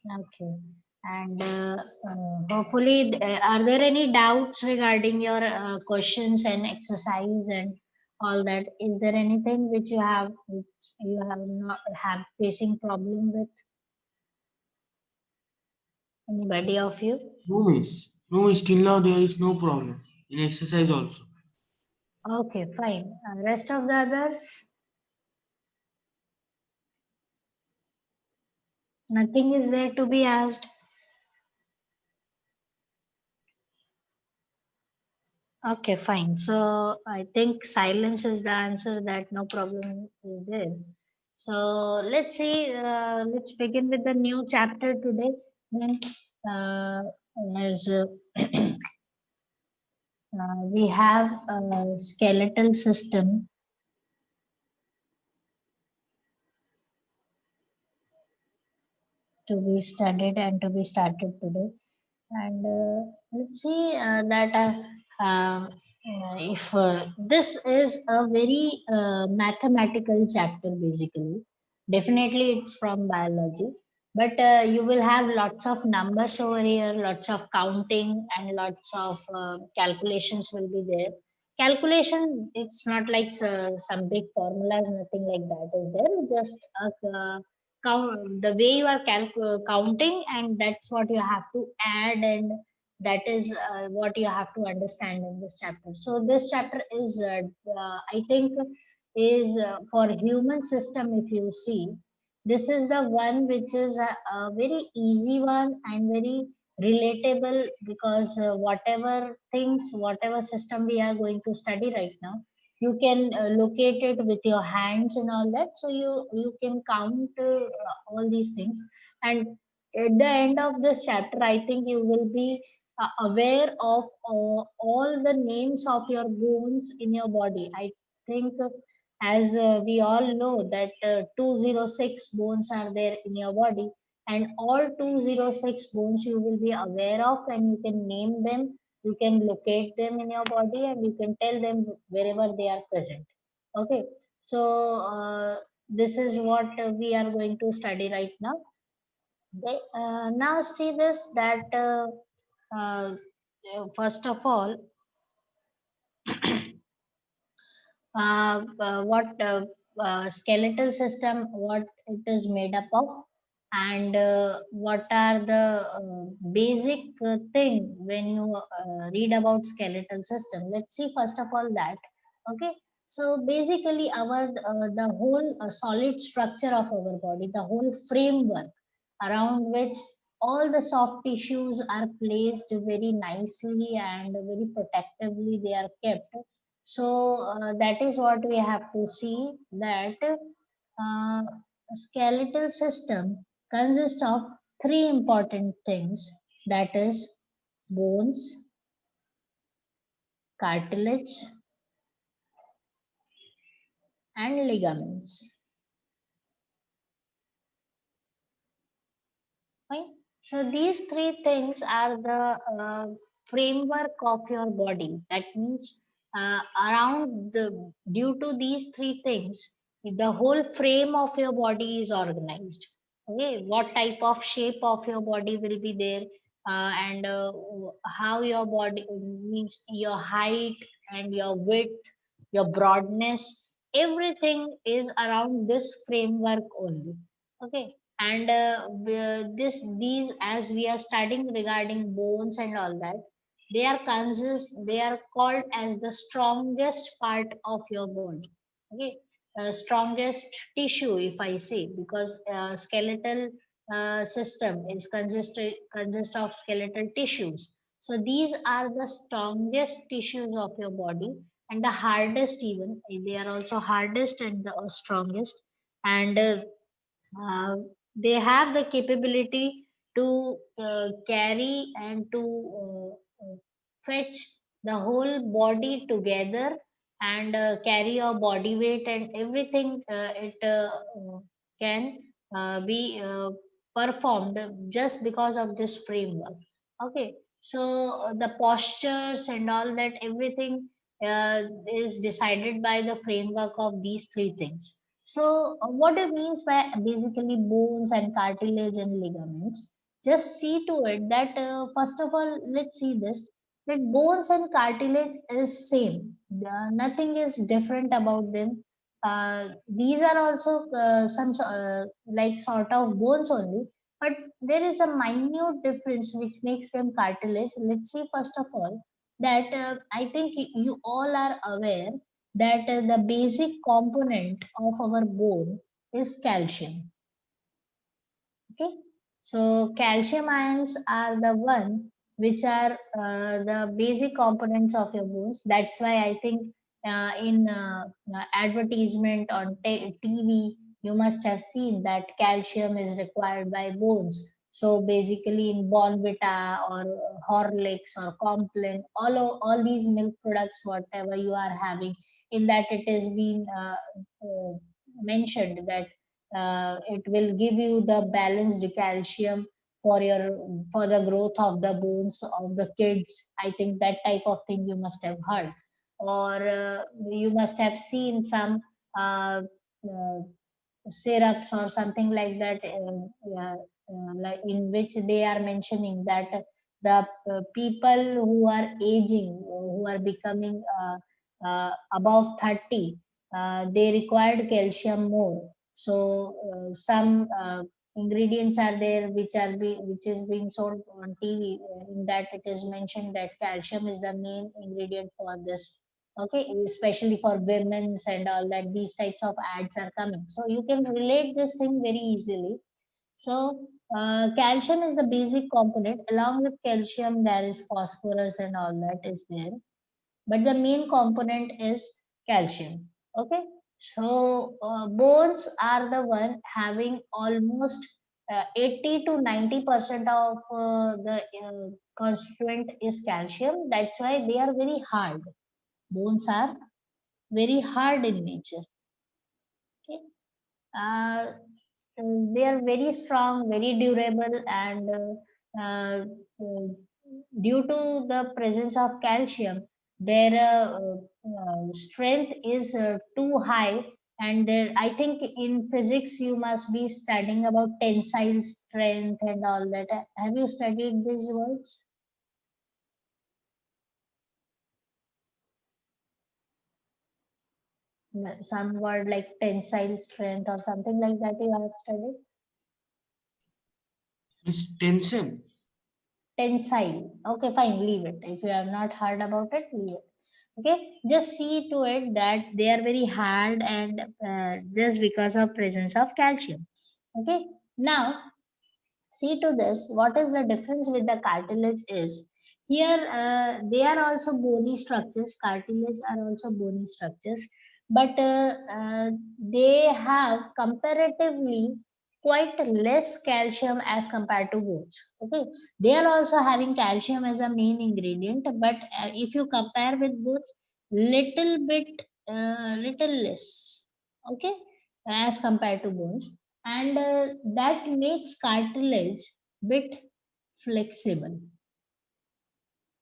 Okay. And hopefully, are there any doubts regarding your questions and exercise and all that? Is there anything which you have not have facing problem with anybody of you? No miss. No miss. Till now there is no problem. In exercise also. Okay, fine. Rest of the others, nothing is there to be asked. Okay, fine. So I think silence is the answer that no problem is there. So let's see. Let's begin with the new chapter today. Then, uh, as we have a skeletal system to be studied and to be started today. And let's see that if this is a very mathematical chapter, basically. Definitely it's from biology, but you will have lots of numbers over here, lots of counting, and lots of calculations will be there. Calculation, it's not like some big formulas, nothing like that is there. Just count the way you are counting, and that's what you have to add, and that is what you have to understand in this chapter. So this chapter is I think is for human system. If you see, this is the one which is a very easy one and very relatable, because whatever things, whatever system we are going to study right now, you can locate it with your hands and all that. So you can count all these things, and at the end of this chapter, I think you will be aware of all the names of your bones in your body. I think as we all know that 206 bones are there in your body, and all 206 bones you will be aware of, and you can name them, you can locate them in your body, and you can tell them wherever they are present. Okay. So this is what we are going to study right now. Now see this that uh, first of all, what skeletal system, what it is made up of, and what are the basic thing when you read about skeletal system. Let's see first of all that. Okay. So basically our the whole solid structure of our body, the whole framework around which all the soft tissues are placed very nicely and very protectively they are kept. So that is what we have to see, that uh, skeletal system consists of three important things, that is bones, cartilage, and ligaments. Fine. So these three things are the framework of your body. That means around the due to these three things, the whole frame of your body is organized. Okay, what type of shape of your body will be there, and how your body means your height and your width, your broadness, everything is around this framework only. Okay. And these, as we are studying regarding bones and all that, they are called as the strongest part of your body. Okay. Strongest tissue, if I say, because skeletal system is consist of skeletal tissues. So these are the strongest tissues of your body, and the hardest, even they are also hardest and the strongest. And uh, they have the capability to carry and to fetch the whole body together, and carry your body weight and everything. It can be performed just because of this framework. Okay. So the postures and all that, everything is decided by the framework of these three things. So, what it means by basically bones and cartilage and ligaments, just see to it that first of all, let's see this, that bones and cartilage is same. Nothing is different about them. These are also like sort of bones only, but there is a minute difference which makes them cartilage. Let's see first of all that I think you all are aware that the basic component of our bone is calcium. Okay, so calcium ions are the one which are the basic components of your bones. That's why I think in advertisement on TV you must have seen that calcium is required by bones. So basically in Bonvita or Horlicks or Complan, all these milk products, whatever you are having, in that it is been mentioned that it will give you the balanced calcium for your for the growth of the bones of the kids. I think that type of thing you must have heard, or you must have seen some uh, uh, syrups or something like that, like in which they are mentioning that the people who are aging, who are becoming above 30, they required calcium more. So some ingredients are there which is being sold on TV, in that it is mentioned that calcium is the main ingredient for this. Okay, especially for women's and all that, these types of ads are coming, so you can relate this thing very easily. So calcium is the basic component. Along with calcium there is phosphorus and all that is there, but the main component is calcium. Okay, so bones are the one having almost 80 to 90% of the constituent is calcium. That's why they are very hard. Bones are very hard in nature. Okay, uh, they are very strong, very durable, and due to the presence of calcium, their strength is too high. And I think in physics you must be studying about tensile strength and all that. Have you studied these words? Some word like tensile strength or something like that you have studied? It's tension. Tensile. Okay, fine, leave it. If you have not heard about it, leave it. Okay, just see to it that they are very hard, and just because of presence of calcium. Okay, now see to this, what is the difference with the cartilage is, here they are also bony structures, cartilage are also bony structures, but they have comparatively quite less calcium as compared to bones. Okay, they are also having calcium as a main ingredient, but if you compare with bones, little bit little less. Okay, as compared to bones, and that makes cartilage bit flexible.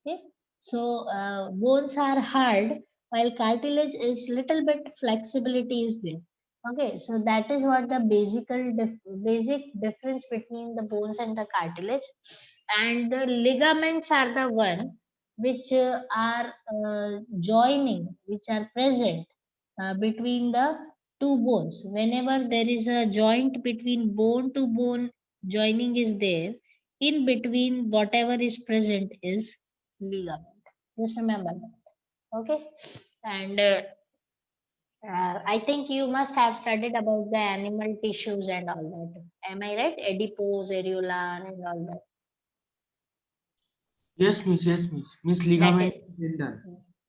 Okay, so bones are hard while cartilage is little bit flexibility is there. Okay, so that is what the basic difference between the bones and the cartilage. And the ligaments are the one which are joining, which are present between the two bones. Whenever there is a joint between bone to bone, joining is there, in between whatever is present is ligament. Just remember that. Okay, and I think you must have studied about the animal tissues and all that. Am I right? Adipose, areolar, and all that. Yes, miss. Miss That ligament is, tendon.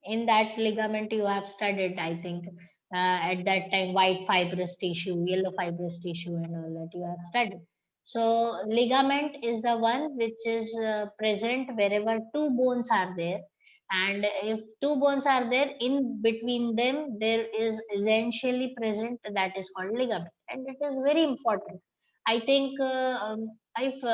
in that ligament you have studied, I think, at that time, white fibrous tissue, yellow fibrous tissue, and all that you have studied. So ligament is the one which is present wherever two bones are there, and if two bones are there, in between them there is essentially present, that is called ligament, and it is very important. I think if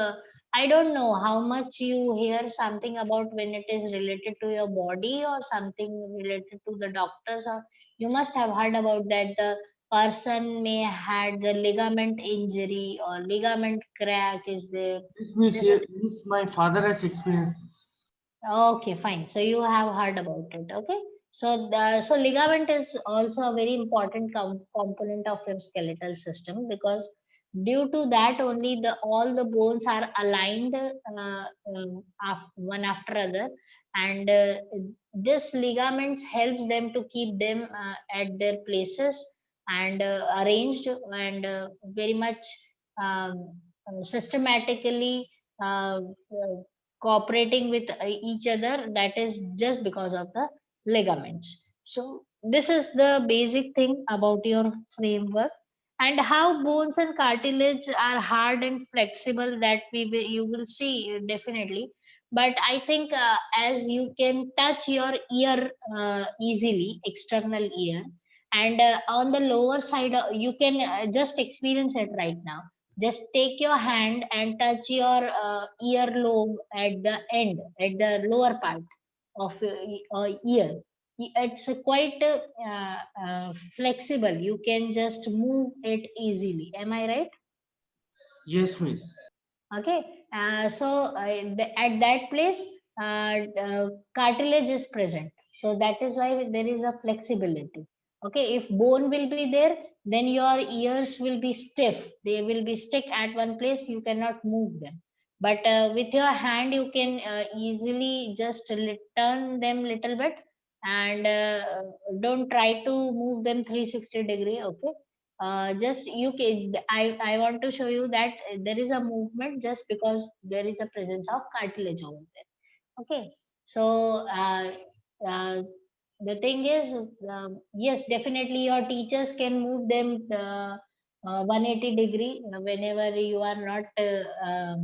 I don't know how much you hear something about when it is related to your body or something related to the doctors, or you must have heard about that the person may had the ligament injury or ligament crack is there. This means, This is my father has experienced this. okay, fine. So you have heard about it. Okay. So ligament is also a very important component of your skeletal system, because due to that only the all the bones are aligned one after other, and this ligaments helps them to keep them at their places and arranged and very much systematically cooperating with each other. That is just because of the ligaments. So this is the basic thing about your framework, and how bones and cartilage are hard and flexible, that you will see definitely. But I think as you can touch your ear easily, external ear, and on the lower side you can just experience it right now. Just take your hand and touch your earlobe at the end, at the lower part of your ear. It's quite flexible. You can just move it easily. Am I right? Yes, miss. Okay. At that place, cartilage is present. So that is why there is a flexibility. Okay. If bone will be there, then your ears will be stiff. They will be stick at one place. You cannot move them. But with your hand, you can easily just turn them little bit, and don't try to move them 360-degree. Okay. Just you can, I want to show you that there is a movement just because there is a presence of cartilage over there. Okay. So uh, the thing is, yes, definitely your teachers can move them 180-degree whenever you are not uh,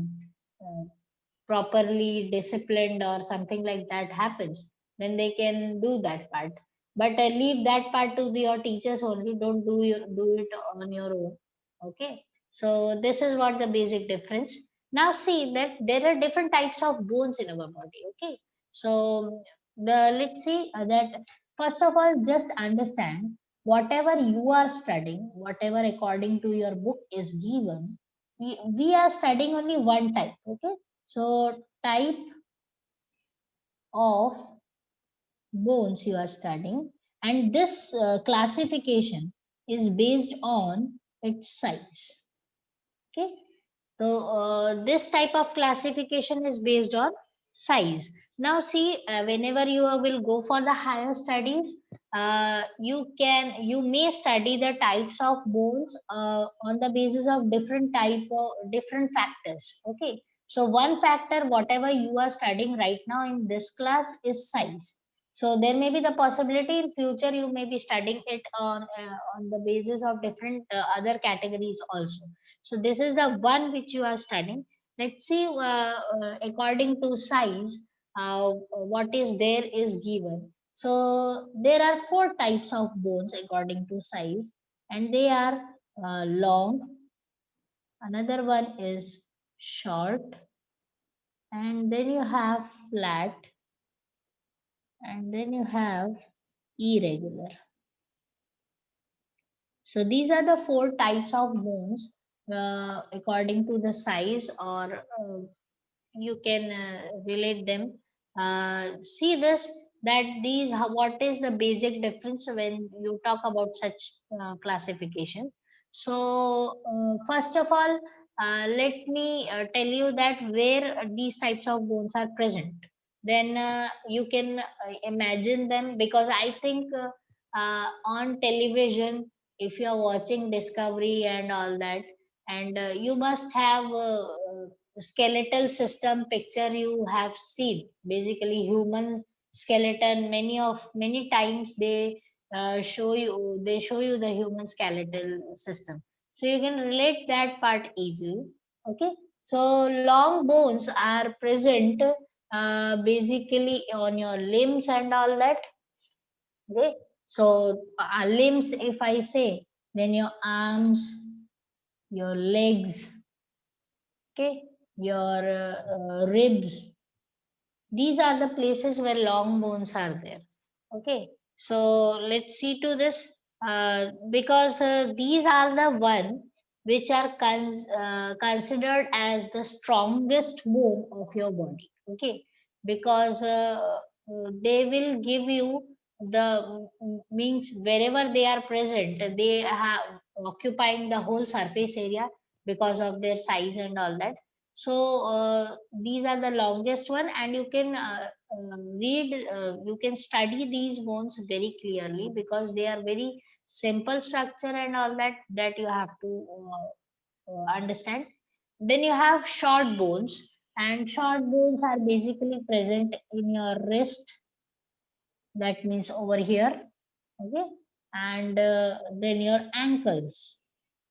properly disciplined or something like that happens, then they can do that part. But leave that part to your teachers only. Don't do it on your own. Okay. So this is what the basic difference. Now see that there are different types of bones in our body. Okay. So the let's see that first of all, just understand whatever you are studying, whatever according to your book is given, we are studying only one type. Okay. So type of bones you are studying, and this classification is based on its size. Okay. So this type of classification is based on size. Now see, whenever you will go for the higher studies, you may study the types of bones on the basis of different type of different factors. Okay. So one factor, whatever you are studying right now in this class, is size. So there may be the possibility in future you may be studying it on the basis of different other categories also. So this is the one which you are studying. Let's see, according to size, what is there is given. So there are four types of bones according to size, and they are long. Another one is short, and then you have flat, and then you have irregular. So these are the four types of bones according to the size, or you can relate them. See this, that these what is the basic difference when you talk about such classification. So first of all, let me tell you that where these types of bones are present, then you can imagine them, because I think on television, if you are watching Discovery and all that, and you must have skeletal system picture you have seen. Basically humans skeleton, many times they show you the human skeletal system, so you can relate that part easily. Okay. So long bones are present basically on your limbs and all that. Okay. So limbs, if I say, then your arms, your legs, okay, your ribs, these are the places where long bones are there. Okay. So let's see to this. because these are the one which are considered as the strongest bone of your body. Okay, because they will give you the means wherever they are present, they have occupying the whole surface area because of their size and all that. So these are the longest one, and you can you can study these bones very clearly because they are very simple structure and all that you have to understand. Then you have short bones, and short bones are basically present in your wrist, that means over here. Okay, and then your ankles,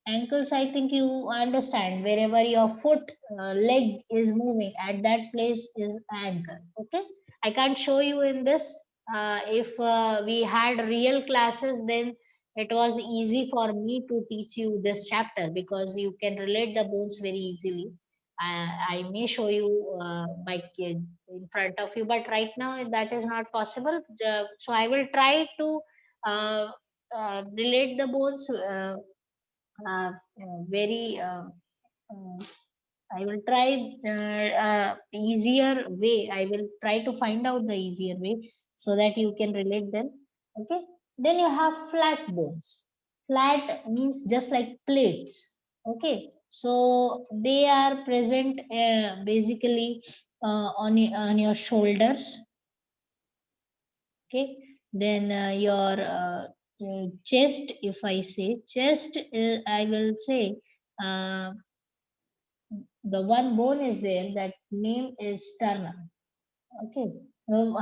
I think you understand, wherever your foot leg is moving, at that place is ankle. Okay, I can't show you in this. If we had real classes, then it was easy for me to teach you this chapter because you can relate the bones very easily. I may show you by kid in front of you, but right now that is not possible. So I will try to uh, relate the bones very uh, I will try easier way. I will try to find out the easier way so that you can relate them. Okay, then you have flat bones. Flat means just like plates. Okay, so they are present basically on your shoulders. Okay, then your chest, if I say chest, I will say uh, the one bone is there, that name is sternum. Okay,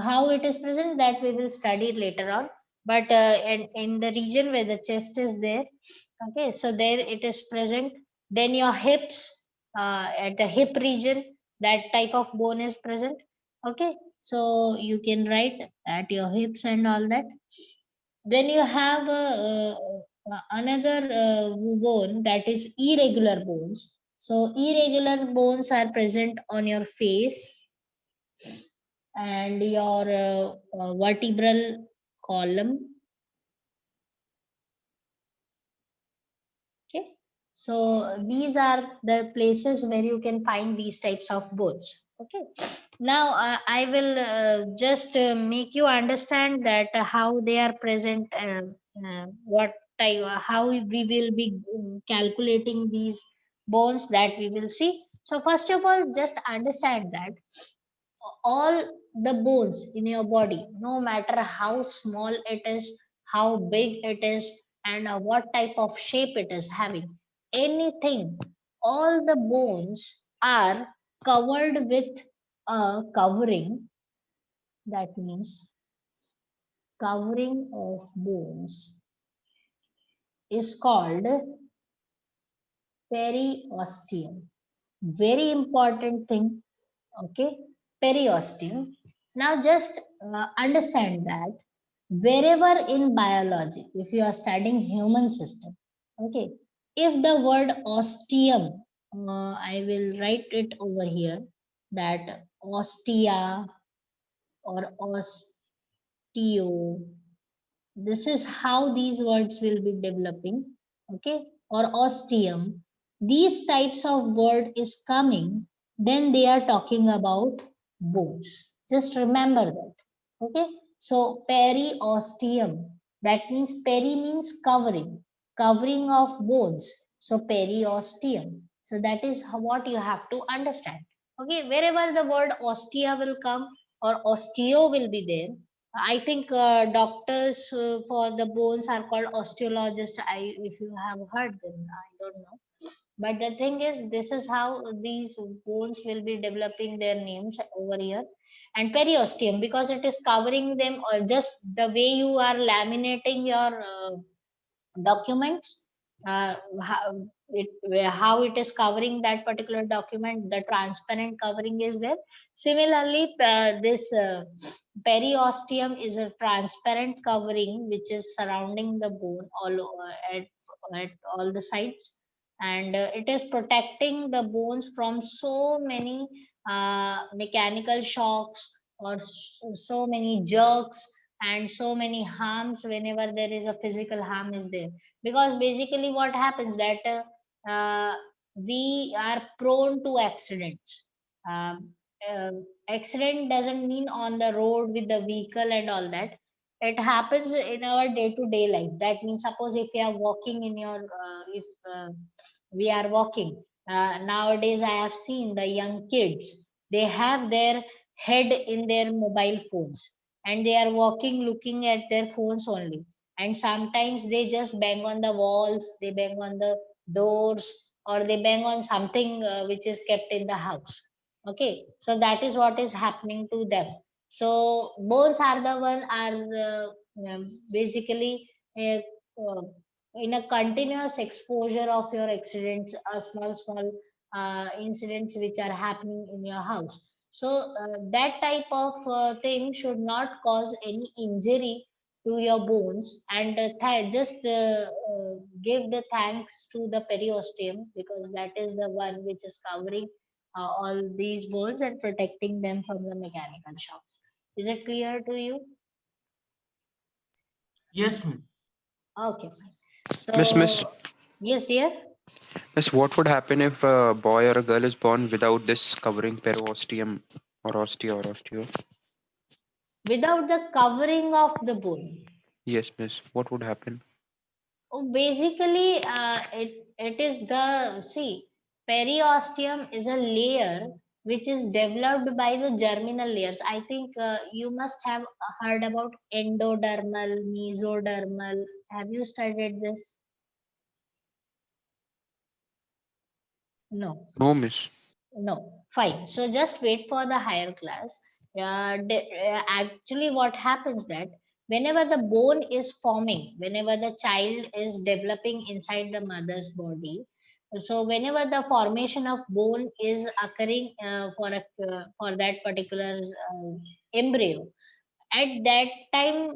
how it is present, that we will study later on. But in the region where the chest is there, okay, so there it is present. Then your hips, at the hip region, that type of bone is present. Okay, so you can write at your hips and all that. Then you have another bone, that is irregular bones. So irregular bones are present on your face and your vertebral column. Okay, so these are the places where you can find these types of bones. Okay, now I will just make you understand that how they are present, what type, how we will be calculating these bones, that we will see. So first of all, just understand that all the bones in your body, no matter how small it is, how big it is, and what type of shape it is having, anything, all the bones are covered with a covering. That means covering of bones is called periosteum. Very important thing. Okay, periosteum. Now just understand that wherever in biology, if you are studying human system, okay, if the word osteum, I will write it over here, that ostia or osteo, this is how these words will be developing. Okay, or ostium, these types of word is coming, then they are talking about bones. Just remember that. Okay, so periosteum, that means peri means covering, covering of bones, so periosteum. So that is what you have to understand. Okay, wherever the word ostia will come or osteo will be there, I think doctors for the bones are called osteologists. If you have heard them, I don't know. But the thing is, this is how these bones will be developing their names over here. And periosteum, because it is covering them, or just the way you are laminating your documents, how it is covering that particular document, the transparent covering is there. Similarly, this periosteum is a transparent covering which is surrounding the bone all over, at all the sides, and it is protecting the bones from so many mechanical shocks or so many jerks, and so many harms whenever there is a physical harm is there. Because basically what happens that we are prone to accidents. um, uh, Accident doesn't mean on the road with the vehicle and all that. It happens in our day to day life. That means suppose if you are walking in your if we are walking, nowadays I have seen the young kids, they have their head in their mobile phones, and they are walking looking at their phones only. And sometimes they just bang on the walls, they bang on the doors, or they bang on something which is kept in the house. Okay, so that is what is happening to them. So bones are the one are basically uh, uh, in a continuous exposure of your accidents, small incidents which are happening in your house. So that type of thing should not cause any injury to your bones. And just give the thanks to the periosteum, because that is the one which is covering all these bones and protecting them from the mechanical shocks. Is it clear to you? Yes, ma'am. Okay, fine. Miss, So, yes, dear. what would happen if a boy or a girl is born without this covering periosteum or osteo? Without the covering of the bone. Yes, miss. What would happen? Oh, basically, it is the see, periosteum is a layer which is developed by the germinal layers. I think you must have heard about endodermal, mesodermal. Have you studied this? No. No, miss. No, fine. So just wait for the higher class. Actually, what happens that whenever the bone is forming, whenever the child is developing inside the mother's body, so whenever the formation of bone is occurring for that particular embryo, at that time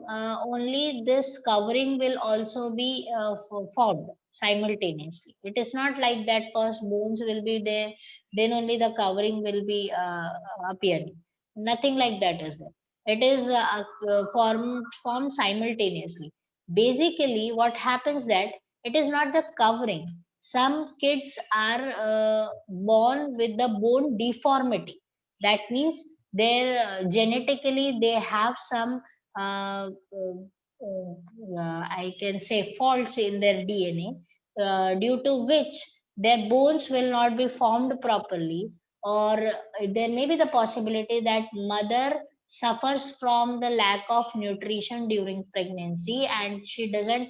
only this covering will also be formed simultaneously. It is not like that first bones will be there, then only the covering will be appearing. Nothing like that is there. It is formed simultaneously. Basically what happens that it is not the covering. Some kids are born with the bone deformity. That means their genetically they have some I can say faults in their DNA, due to which their bones will not be formed properly. Or there may be the possibility that mother suffers from the lack of nutrition during pregnancy, and she doesn't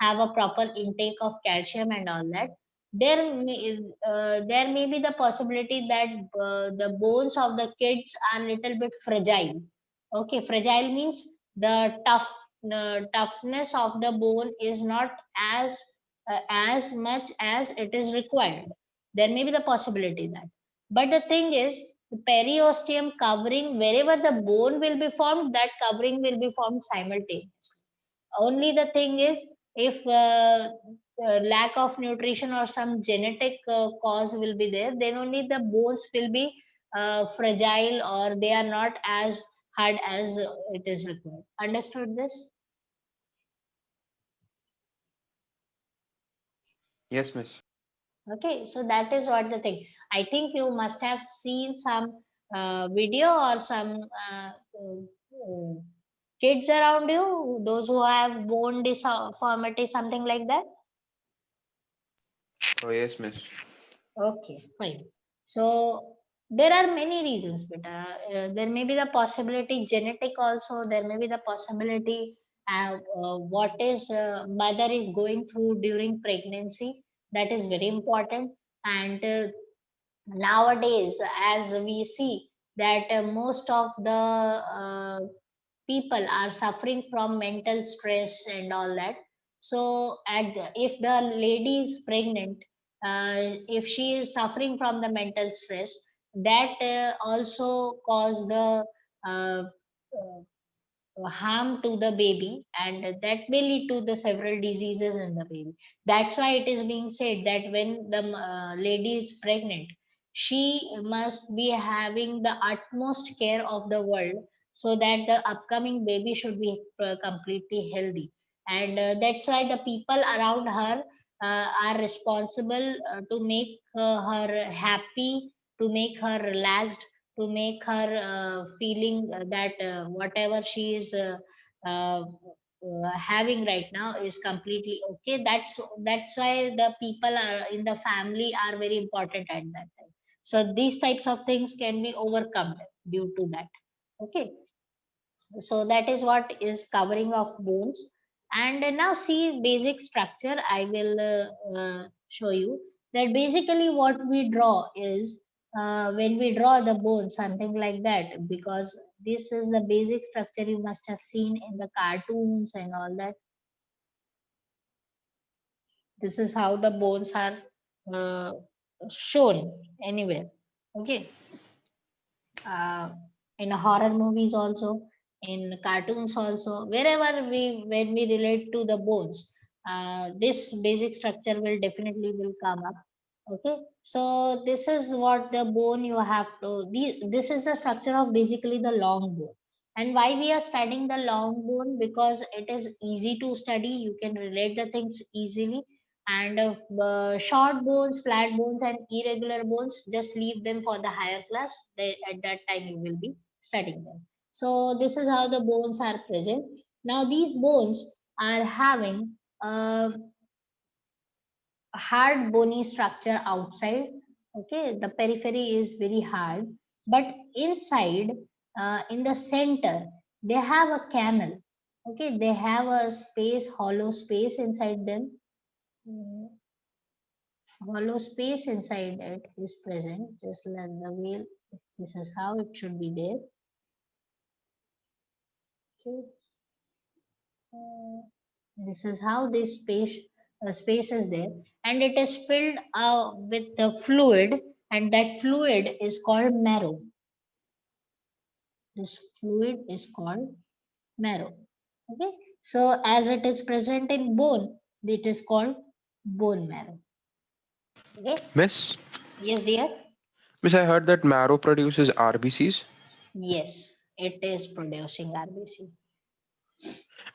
have a proper intake of calcium and all that. There may be the possibility that the bones of the kids are little bit fragile. Okay, fragile means the toughness of the bone is not as much as it is required. There may be the possibility that. But the thing is, the periosteum covering, wherever the bone will be formed, that covering will be formed simultaneously. Only the thing is, if lack of nutrition or some genetic cause will be there, then only the bones will be fragile, or they are not as hard as it is required. Understood this? Yes, miss. Okay, so that is what the thing. I think you must have seen some video or some kids around you, those who have bone deformity, something like that. Oh, yes, miss. Okay, fine. So there are many reasons, but there may be the possibility genetic also. There may be the possibility what is mother is going through during pregnancy. That is very important. And nowadays, as we see that most of the people are suffering from mental stress and all that. So if the lady is pregnant, if she is suffering from the mental stress, that also cause the uh, harm to the baby, and that may lead to the several diseases in the baby. That's why it is being said that when the lady is pregnant, she must be having the utmost care of the world, so that the upcoming baby should be completely healthy. And that's why the people around her are responsible to make her happy, to make her relaxed, to make her feeling that whatever she is having right now is completely okay. That's why the people are in the family are very important at that time. So these types of things can be overcome due to that. Okay, so that is what is covering of bones. And now see basic structure. I will show you that basically what we draw is when we draw the bone, something like that, because this is the basic structure you must have seen in the cartoons and all that. This is how the bones are uh, shown anywhere. Okay, uh, in horror movies also, in cartoons also, wherever we when we relate to the bones, this basic structure will definitely will come up. Okay, so this is what the bone you have to this is the structure of basically the long bone. And why we are studying the long bone? Because it is easy to study, you can relate the things easily. And short bones, flat bones, and irregular bones, just leave them for the higher class. At that time you will be studying them. So this is how the bones are present. Now these bones are having a hard bony structure outside. Okay, the periphery is very hard, but inside, in the center, they have a canal. Okay, they have a space, hollow space inside them. Mm, hollow space inside it is present, just like the wheel. This is how it should be there. Okay. This is how this space is there, and it is filled with the fluid, and that fluid is called marrow. This fluid is called marrow. Okay, so as it is present in bone, it is called bone marrow. Okay, Miss, yes, dear. Miss, I heard that marrow produces RBCs. Yes, it is producing RBC.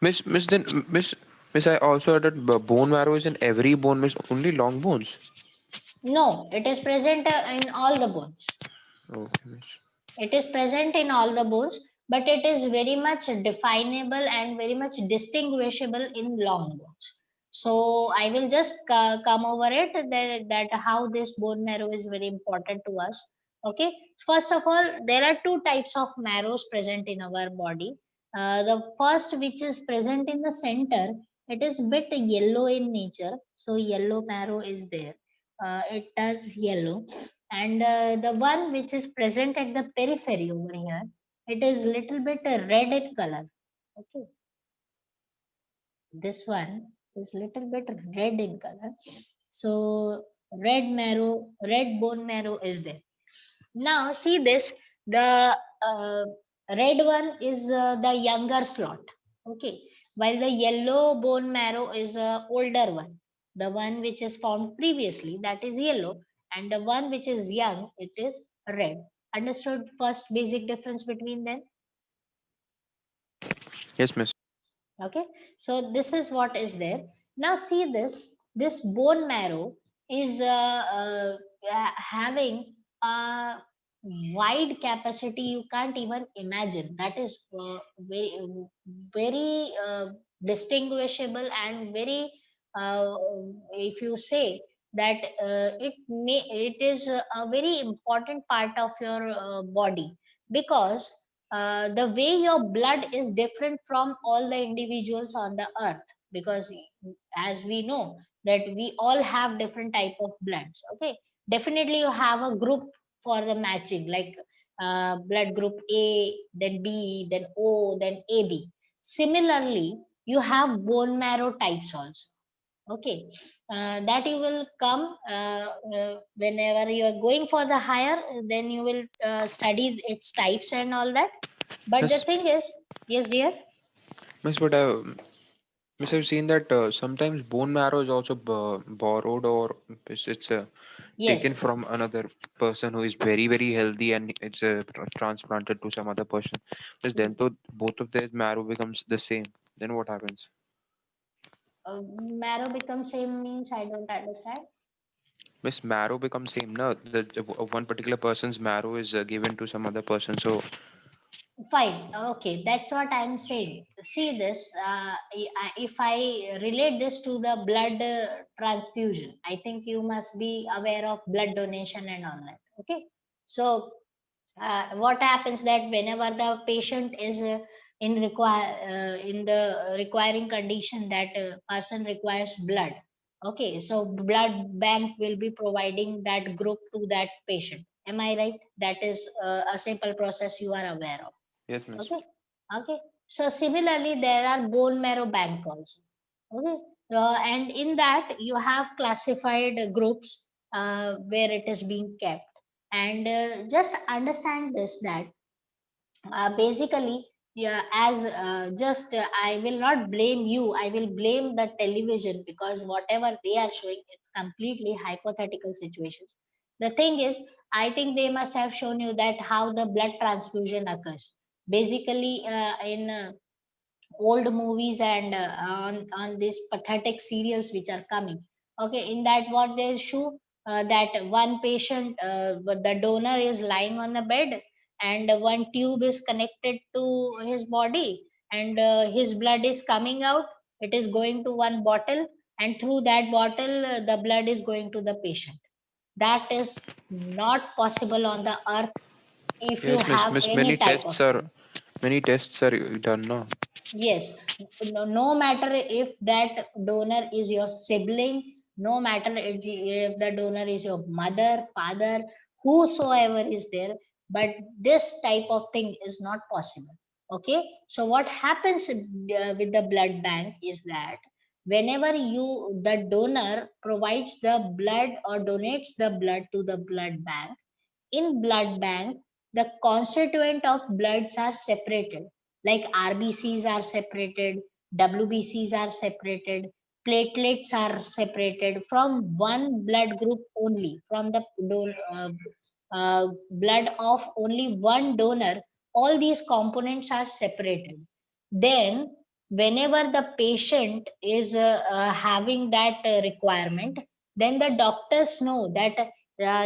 Miss, I also heard that bone marrow is in every bone, miss, only long bones. No, it is present in all the bones. Okay, miss. It is present in all the bones, but it is very much definable and very much distinguishable in long bones. So I will just come over it, that how this bone marrow is very important to us. Okay, first of all, there are two types of marrows present in our body. The first, which is present in the center, it is bit yellow in nature. So yellow marrow is there. It turns yellow. And the one which is present at the periphery over here, it is little bit red in color. Okay, this one is little bit red in color. So red bone marrow is there. Now see this, the uh, red one is the younger slot. Okay, while the yellow bone marrow is a older one. The one which is found previously, that is yellow, and the one which is young, it is red. Understood first basic difference between them? Yes, miss. Okay, so this is what is there. Now see this bone marrow is having a wide capacity you can't even imagine. That is very distinguishable and very if you say that it is a very important part of your body, because the way your blood is different from all the individuals on the earth. Because as we know that we all have different type of bloods. Okay, definitely you have a group for the matching, like blood group A, then B, then O, then AB. Similarly, you have bone marrow types also. Okay, that you will come whenever you are going for the higher, then you will study its types and all that. But the Miss, thing is, yes dear. miss, but miss, I've seen that sometimes bone marrow is also borrowed, or it's taken Yes. from another person who is very very healthy and it's transplanted to some other person, just then though both of their marrow becomes the same, then what happens? Marrow becomes same means I don't understand. Miss, marrow becomes same. No, one particular person's marrow is given to some other person. So Fine. Okay, that's what I'm saying. See this. If I relate this to the blood transfusion, I think you must be aware of blood donation and all that. Okay. So, what happens that whenever the patient is in the requiring condition that person requires blood. Okay. So, blood bank will be providing that group to that patient. Am I right? That is a simple process you are aware of. yes, miss. Okay. Okay. So similarly, there are bone marrow bank also. Okay. And in that you have classified groups where it is being kept. And just understand this that basically, yeah, as just I will not blame you. I will blame the television because whatever they are showing, it's completely hypothetical situations. The thing is, I think they must have shown you that how the blood transfusion occurs basically in old movies and on these pathetic serials which are coming. Okay, in that what they show that one patient, the donor is lying on the bed and one tube is connected to his body and his blood is coming out. It is going to one bottle and through that bottle the blood is going to the patient. That is not possible on the earth if you Yes, miss. have Miss, any type of science. many tests are done now. Yes, no matter if that donor is your sibling, no matter if the donor is your mother, father, whosoever is there, but this type of thing is not possible. Okay, so what happens with the blood bank is that whenever the donor provides the blood or donates the blood to the blood bank, in blood bank the constituent of bloods are separated, like rbcs are separated, wbcs are separated, platelets are separated from one blood group only, from the blood of only one donor. All these components are separated. Then whenever the patient is having that requirement, then the doctors know that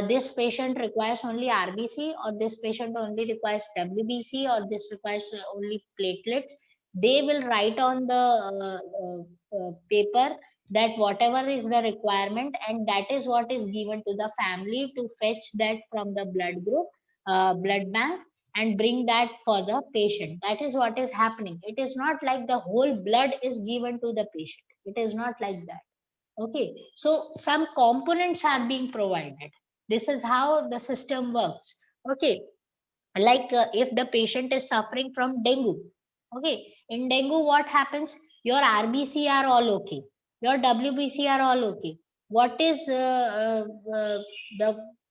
this patient requires only RBC, or this patient only requires WBC, or this requires only platelets. They will write on the paper that whatever is the requirement, and that is what is given to the family to fetch that from the blood group, blood bank, and bring that for the patient. That is what is happening. It is not like the whole blood is given to the patient. It is not like that. Okay, so some components are being provided. This is how the system works. Okay, like if the patient is suffering from dengue. Okay, in dengue what happens? Your RBC are all okay, your WBC are all okay. What is the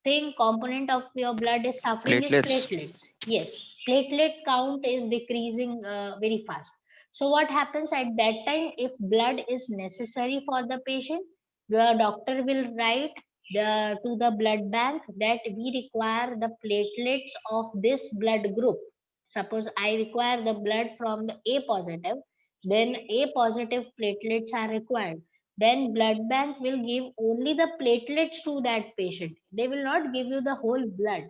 thing component of your blood is suffering is Platelets. platelets. Yes, platelet count is decreasing very fast. So what happens at that time? If blood is necessary for the patient, the doctor will write to the blood bank that we require the platelets of this blood group. Suppose I require the blood from the A positive, then A positive platelets are required. Then blood bank will give only the platelets to that patient. They will not give you the whole blood.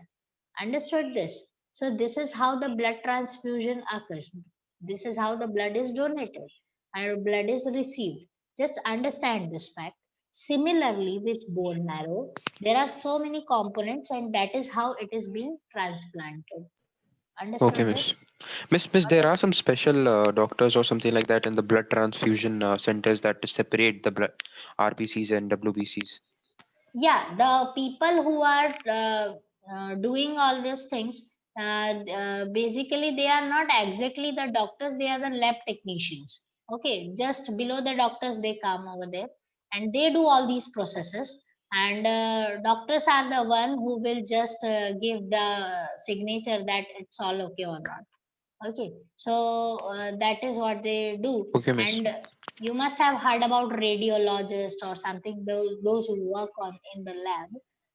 Understood this? So this is how the blood transfusion occurs. This is how the blood is donated and blood is received. Just understand this fact. Similarly, with bone marrow, there are so many components, and that is how it is being transplanted. Okay, Understood this? miss. Miss, there Okay. are some special doctors or something like that in the blood transfusion centers that separate the blood RBCs and WBCs. Yeah, the people who are doing all these things, basically they are not exactly the doctors, they are the lab technicians. Okay, just below the doctors they come over there and they do all these processes, and doctors are the one who will just give the signature that it's all okay or not. Okay, so that is what they do. Okay, miss. And you must have heard about radiologist or something, those who work on in the lab.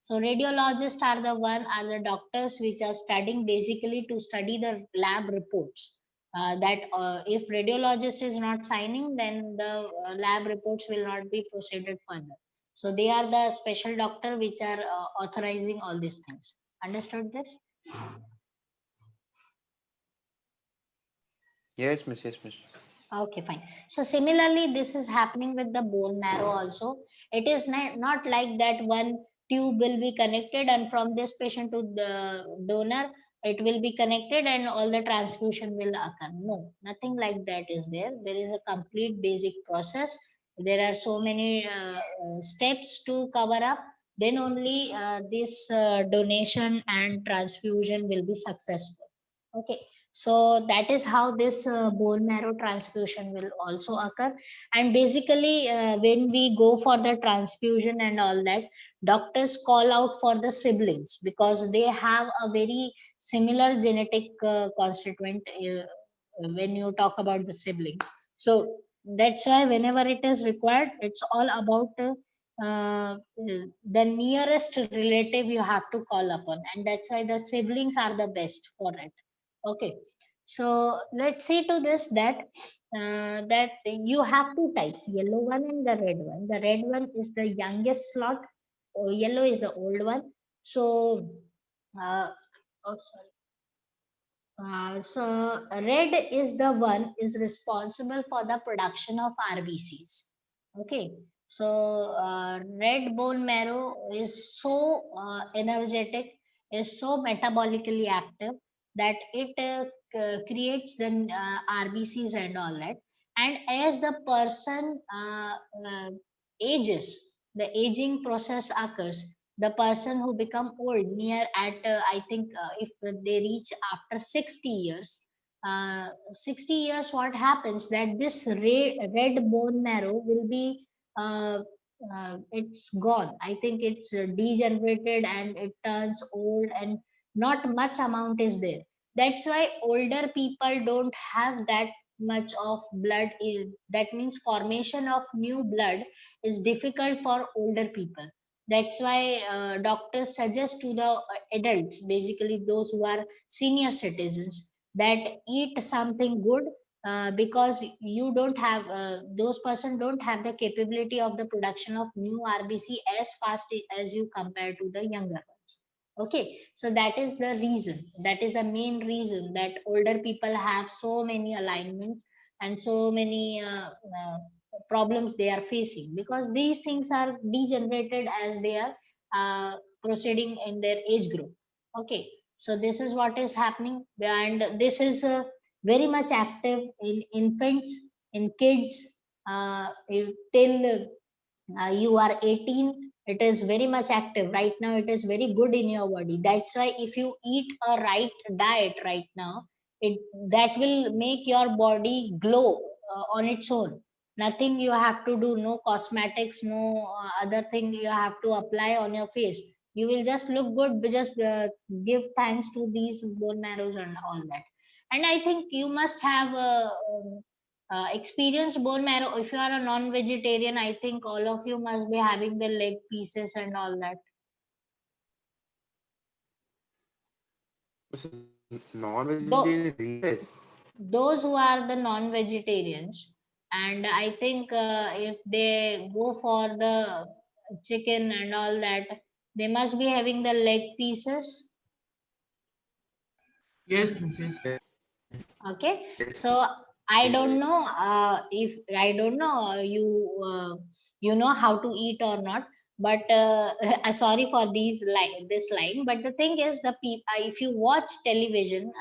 So radiologists are the doctors which are studying basically to study the lab reports. That if radiologist is not signing, then the lab reports will not be proceeded further. So they are the special doctor which are authorizing all these things. Understood this? Yes, miss. Yes, miss. Okay, fine. So similarly, this is happening with the bone marrow also. It is not like that one tube will be connected and from this patient to the donor, it will be connected and all the transfusion will occur. No, nothing like that is there. There is a complete basic process. There are so many steps to cover up. Then only this donation and transfusion will be successful. Okay, so that is how this bone marrow transfusion will also occur. And basically when we go for the transfusion and all that, doctors call out for the siblings because they have a very similar genetic constituent when you talk about the siblings. So that's why whenever it is required, it's all about the nearest relative you have to call upon, and that's why the siblings are the best for it. Okay, so let's see to this that that you have two types, yellow one and the red one. The red one is the youngest slot, or yellow is the old one. So uh, oh sorry. So red is the one is responsible for the production of RBCs. Okay, so red bone marrow is so energetic, is so metabolically active that it creates the RBCs and all that. And as the person ages, the aging process occurs. The person who become old near at I think if they reach after 60 years, 60 years, what happens that this red bone marrow will be it's gone. I think it's degenerated and it turns old and not much amount is there. That's why older people don't have that much of blood that means formation of new blood is difficult for older people. That's why doctors suggest to the adults, basically those who are senior citizens, that eat something good because you don't have those person don't have the capability of the production of new RBC as fast as you compare to the younger ones. Okay, so that is the reason. That is the main reason that older people have so many alignments and so many problems they are facing, because these things are degenerated as they are proceeding in their age group. Okay, so this is what is happening, and this is very much active in infants, in kids, till you are 18. It is very much active right now. It is very good in your body. That's why if you eat a right diet right now, it that will make your body glow on its own. Nothing you have to do, no cosmetics, no other thing you have to apply on your face. You will just look good. Just give thanks to these bone marrows and all that. And I think you must have experienced bone marrow. If you are a non-vegetarian, I think all of you must be having the leg pieces and all that. This is Though non-vegetarian. Yes. those who are the non-vegetarians, and I think if they go for the chicken and all that, they must be having the leg pieces. Yes, miss. Yes. Yes. Okay, so I don't know if I don't know you know how to eat or not, but sorry for these this line. But the thing is, the if you watch television,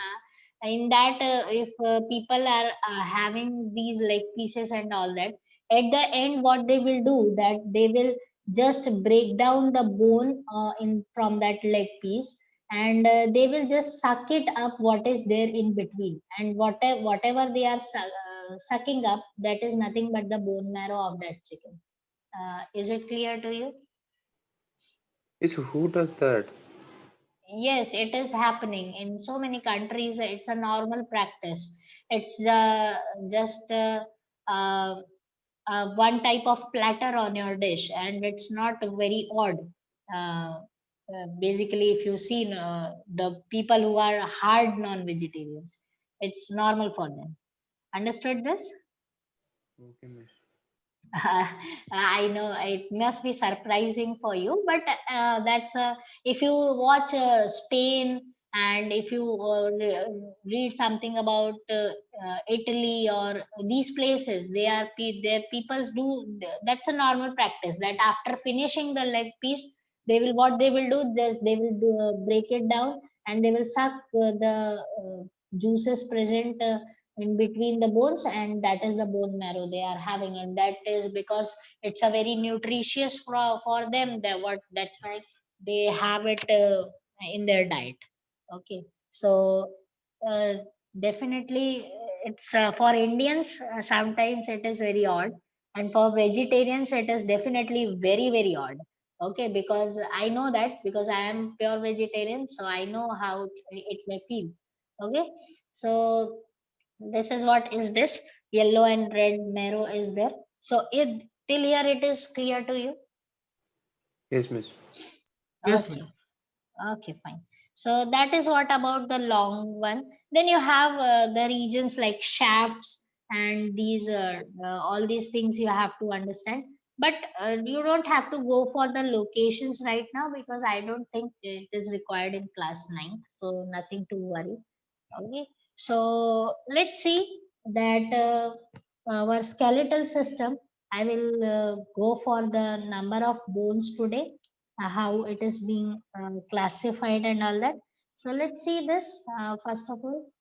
in that if people are having these leg pieces and all that, at the end what they will do, that they will just break down the bone in from that leg piece, and they will just suck it up what is there in between, and whatever they are sucking up, that is nothing but the bone marrow of that chicken. Is it clear to you? Yes. Who does that? Yes, it is happening in so many countries. It's a normal practice. It's just uh, one type of platter on your dish, and it's not very odd. uh, basically, if you see the people who are hard non-vegetarians, it's normal for them. Understood this? Okay, miss. I know it must be surprising for you, but that's if you watch Spain, and if you read something about Italy or these places, their peoples do. That's a normal practice. That after finishing the leg piece, they will what they will do. They will break it down, and they will suck juices present in between the bones, and that is the bone marrow they are having, and that is because it's a very nutritious for them. That's why they have it in their diet. Okay, so uh, definitely it's for Indians, sometimes it is very odd, and for vegetarians it is definitely very very odd. Okay, because I know that, because I am pure vegetarian, so I know how it may feel. Okay, so this is what is this yellow and red marrow is there. So it till here it is clear to you. Yes, miss. Yes, Okay, miss. okay, fine. So that is what about the long one. Then you have the regions like shafts, and these all these things you have to understand. But you don't have to go for the locations right now, because I don't think it is required in class 9, so nothing to worry. Okay, so let's see that our skeletal system. I will go for the number of bones today, how it is being classified and all that. So let's see this. First of all,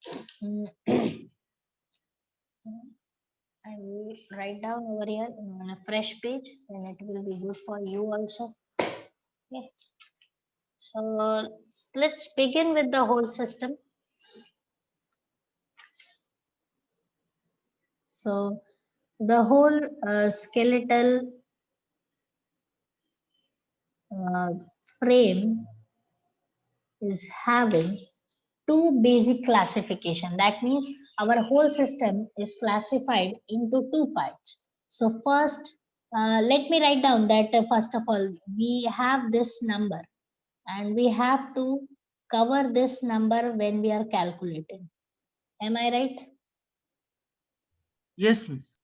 I will write down over here on a fresh page, and it will be good for you also. Okay, so let's begin with the whole system. So the whole skeletal uh, frame is having two basic classification. That means our whole system is classified into two parts. So first, let me write down that first of all, we have this number, and we have to cover this number when we are calculating. Am I right? Yes, miss.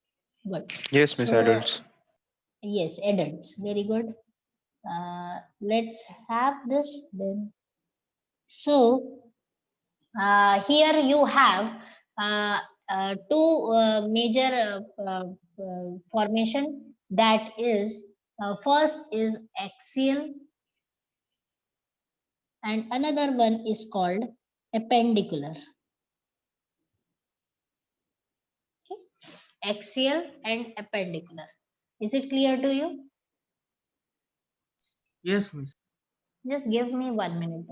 Good. Yes, miss. So Adults. yes, adults. Very good. Let's have this then. So here you have uh, two major formation, that is first is axial, and another one is called appendicular. Okay? Axial and appendicular. Is it clear to you? Yes, miss. Just give me 1 minute.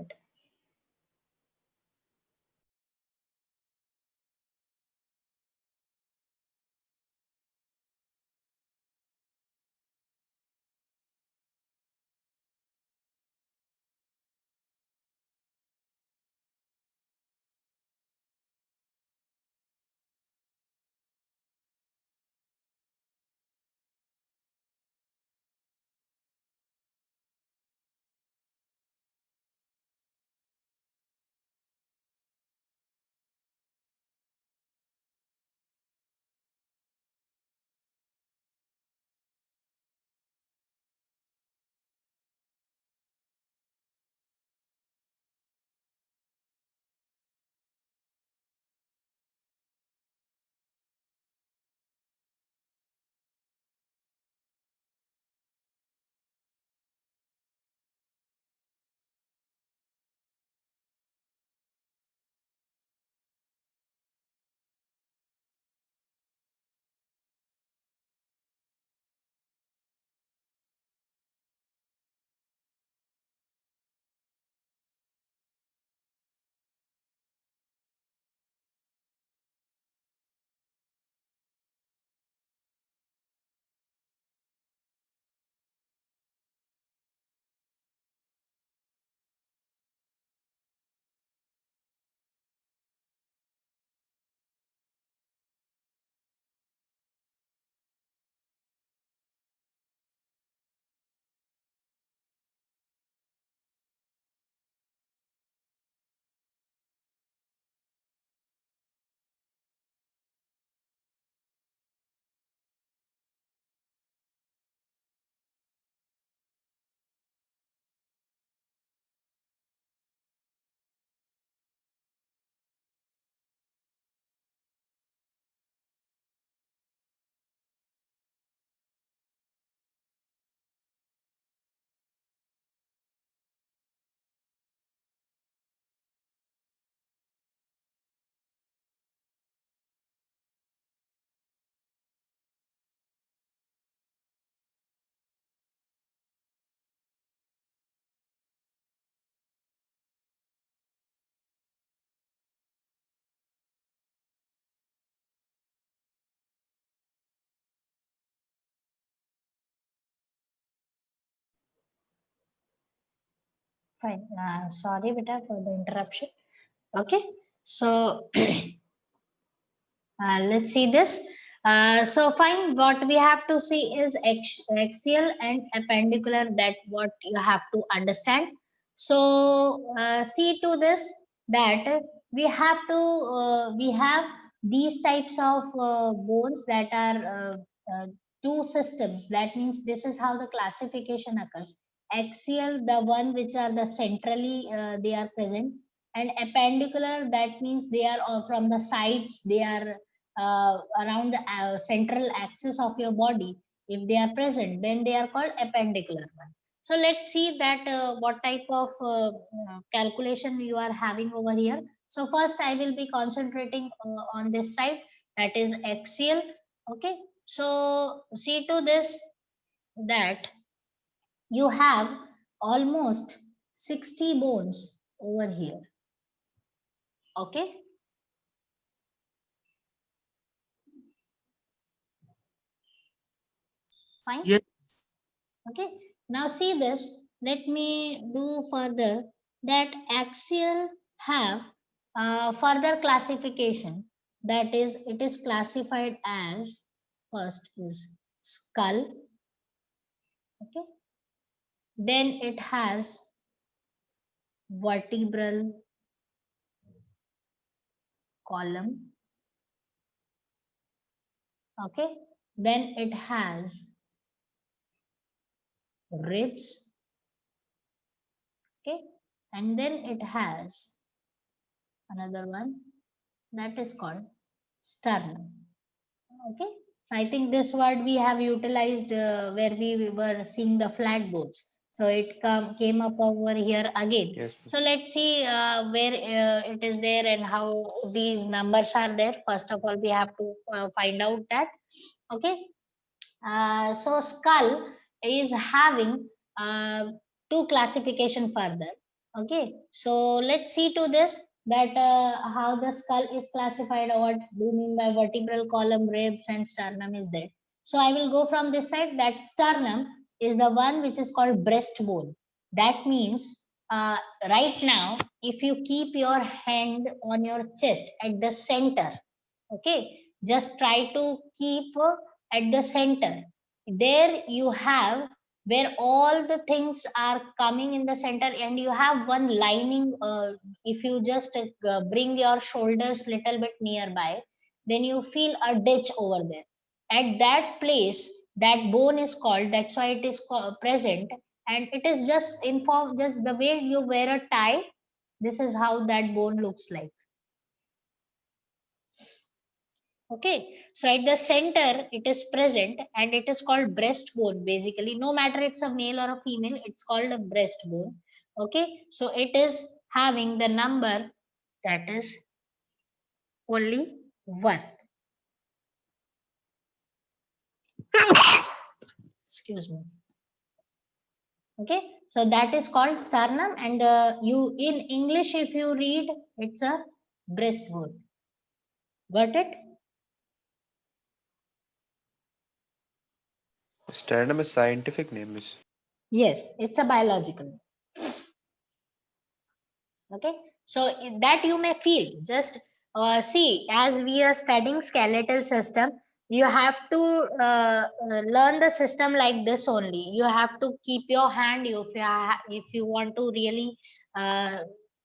Fine. Sorry, beta, for the interruption. Okay. So let's see this. So fine, what we have to see is axial and appendicular, that what you have to understand. So see to this, that we have these types of bones that are two systems. That means this is how the classification occurs. Axial, the one which are the centrally they are present, and appendicular, that means they are all from the sides, they are around the central axis of your body. If they are present, then they are called appendicular one. So let's see that what type of calculation you are having over here. So first I will be concentrating on this side, that is axial. Okay, so see to this, that you have almost 60 bones over here. Okay, fine. Yes. Okay, now see this. Let me do further, that axial have further classification. That is, it is classified as, first is skull. Okay, then it has vertebral column. Okay, then it has ribs. Okay, and then it has another one, that is called sternum. Okay, so I think this word we have utilized where we were seeing the flat bones, so it came up over here again. Yes, So let's see where it is there and how these numbers are there. First of all, we have to find out that. Okay, so skull is having two classification further. Okay, so let's see to this, that how the skull is classified, or what do you mean by vertebral column, ribs, and sternum is there. So I will go from this side, that sternum is the one which is called breastbone. That means right now, if you keep your hand on your chest at the center, okay, just try to keep at the center. There you have where all the things are coming in the center, and you have one lining. If you just bring your shoulders little bit nearby, then you feel a ditch over there. At that place, that bone is called, that's why it is present. And it is just inform, just the way you wear a tie, this is how that bone looks like. Okay, so at the center it is present, and it is called breastbone. Basically, no matter it's a male or a female, it's called a breastbone. Okay, so it is having the number, that is only one. Excuse me. Okay, so that is called sternum, and you in English, if you read, it's a breastbone. Got it? sternum is scientific name is. Yes, it's a biological. Okay, so that you may feel, just see, as we are studying skeletal system, you have to learn the system like this only. You have to keep your hand, if you want to really uh,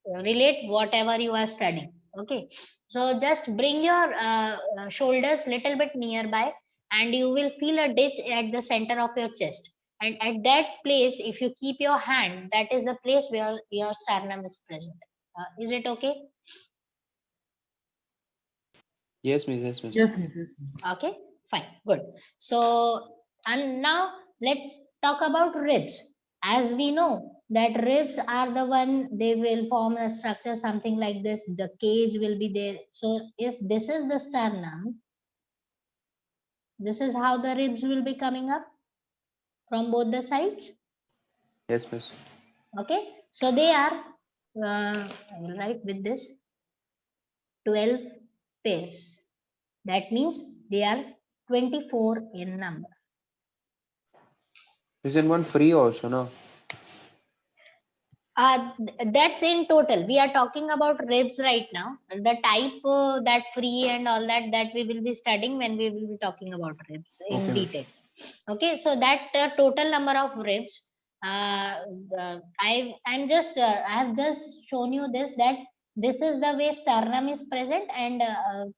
relate whatever you are studying. Okay, so just bring your shoulders little bit nearby, and you will feel a ditch at the center of your chest, and at that place, if you keep your hand, that is the place where your sternum is present. Is it okay? Yes, miss. Yes, miss. Yes, yes, yes. Okay, fine, good. So, and now let's talk about ribs. As we know that ribs are the one, they will form a structure something like this, the cage will be there. So if this is the sternum, this is how the ribs will be coming up from both the sides. Yes, miss. Okay, so they are I will write with this, 12 pairs. That means they are 24 in number. Isn't one free also, no? That's in total. We are talking about ribs right now. The type that free and all that, that we will be studying when we will be talking about ribs in Okay, miss. detail. Okay, so that total number of ribs, I have just shown you this, that this is the way sternum is present, and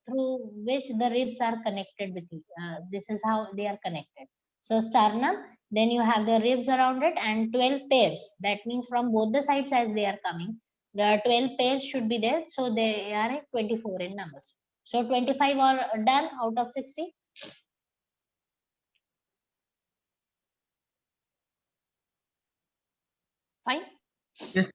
through which the ribs are connected with you. This is how they are connected. So sternum, then you have the ribs around it, and 12 pairs. That means from both the sides as they are coming, the 12 pairs should be there. So they are at 24 in numbers. So 25 are done out of 60. Fine. Yes.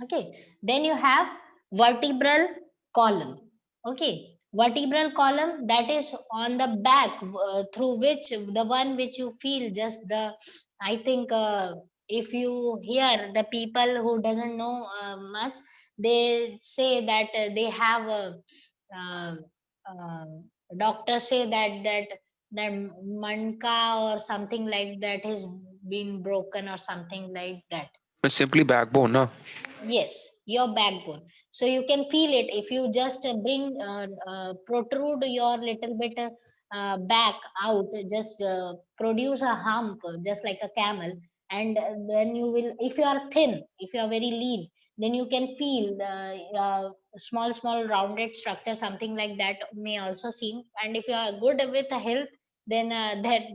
Okay, then you have vertebral column. Okay, vertebral column, that is on the back, through which the one which you feel just the, I think, if you hear the people who doesn't know much, they say that they have a uh, uh, doctors say that manka or something like that has been broken or something like that. It's simply backbone, no? Yes, your backbone. So you can feel it if you just protrude your little bit back out, just produce a hump just like a camel, and then you will, if you are thin, if you are very lean, then you can feel the small rounded structure, something like that may also seem. And if you are good with health, then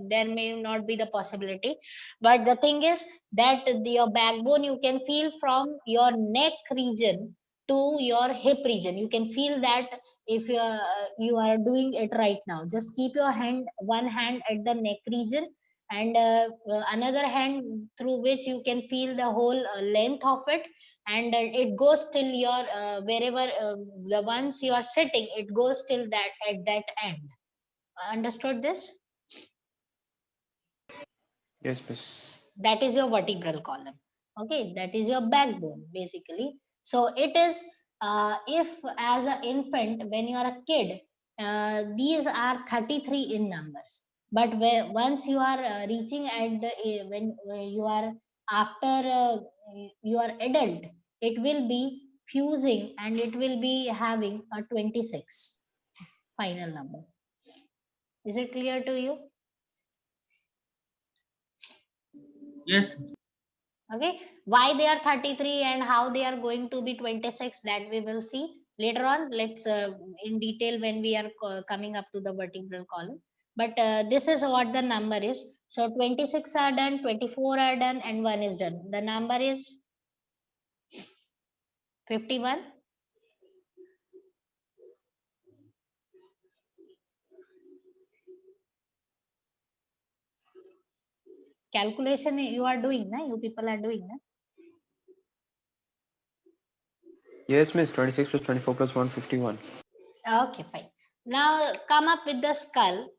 there may not be the possibility. But the thing is that your backbone you can feel from your neck region to your hip region. You can feel that if you are doing it right now. Just keep your hand, one hand at the neck region, and another hand through which you can feel the whole length of it, and it goes till your wherever the ones you are sitting, it goes till that at that end. Understood this? Yes, miss. That is your vertebral column. Okay, that is your backbone basically. So it is, if as an infant, when you are a kid, these are 33 in numbers. But once you are reaching at the when you are after you are adult, it will be fusing, and it will be having a 26 final number. Is it clear to you? Yes. Okay, why they are 33 and how they are going to be 26, that we will see later on. Let's in detail when we are coming up to the vertebral column. But this is what the number is. So 26 are done, 24 are done, and 1 is done. The number is 51. Calculation you are doing, na? You people are doing, na? Yes, miss. 26 plus 24 plus 151. Okay, fine. Now come up with the skull.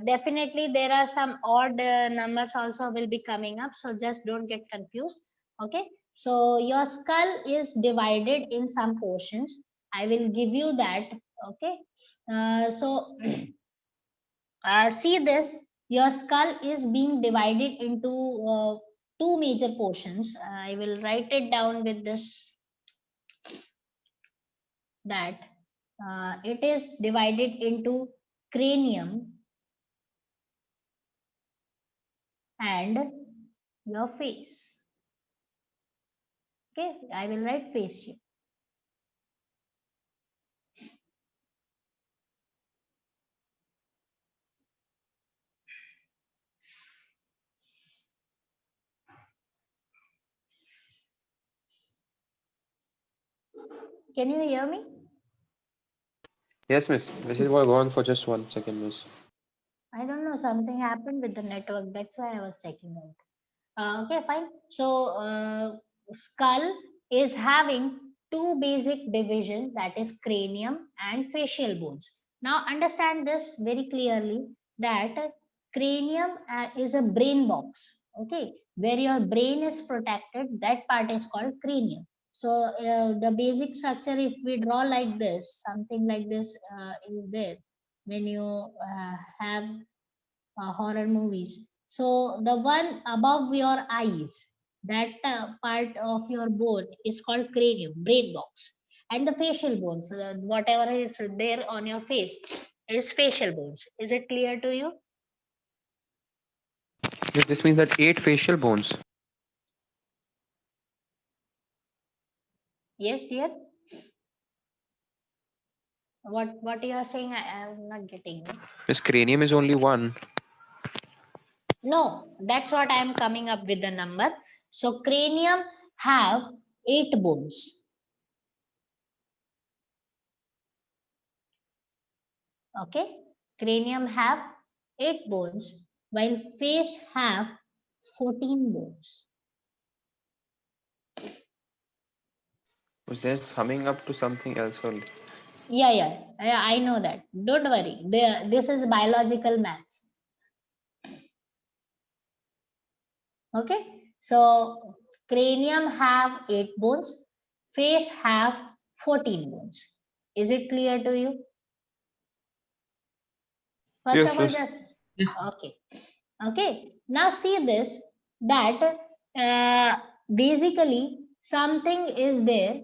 Definitely there are some odd numbers also will be coming up. So just don't get confused. Okay. So your skull is divided in some portions. I will give you that. Okay. So see this. Your skull is being divided into two major portions. I will write it down with this, that it is divided into cranium and your face. Okay, I will write face here. Can you hear me? Yes, miss. This is what gone for just 1 second, miss. I don't know, something happened with the network. That's why I was checking out. Okay, fine. So, skull is having two basic division, that is cranium and facial bones. Now, understand this very clearly, that cranium is a brain box. Okay, where your brain is protected, that part is called cranium. So, the basic structure, if we draw like this, something like this is there when you have horror movies. So the one above your eyes, that part of your bone is called cranium, brain box. And the facial bones, whatever is there on your face, is facial bones. Is it clear to you? Yes, this means that 8 facial bones. Yes, dear. What you are saying, I am not getting you. This cranium is only one. No, that's what I am coming up with the number. So cranium have 8 bones. Okay, cranium have 8 bones, while face have 14 bones. Was there summing up to something else only? Yeah, I know that. Don't worry. This is biological maths. Okay, so cranium have 8 bones, face have 14 bones. Is it clear to you? First Yes, of all, yes. just Yes. okay. Now see this, that basically something is there.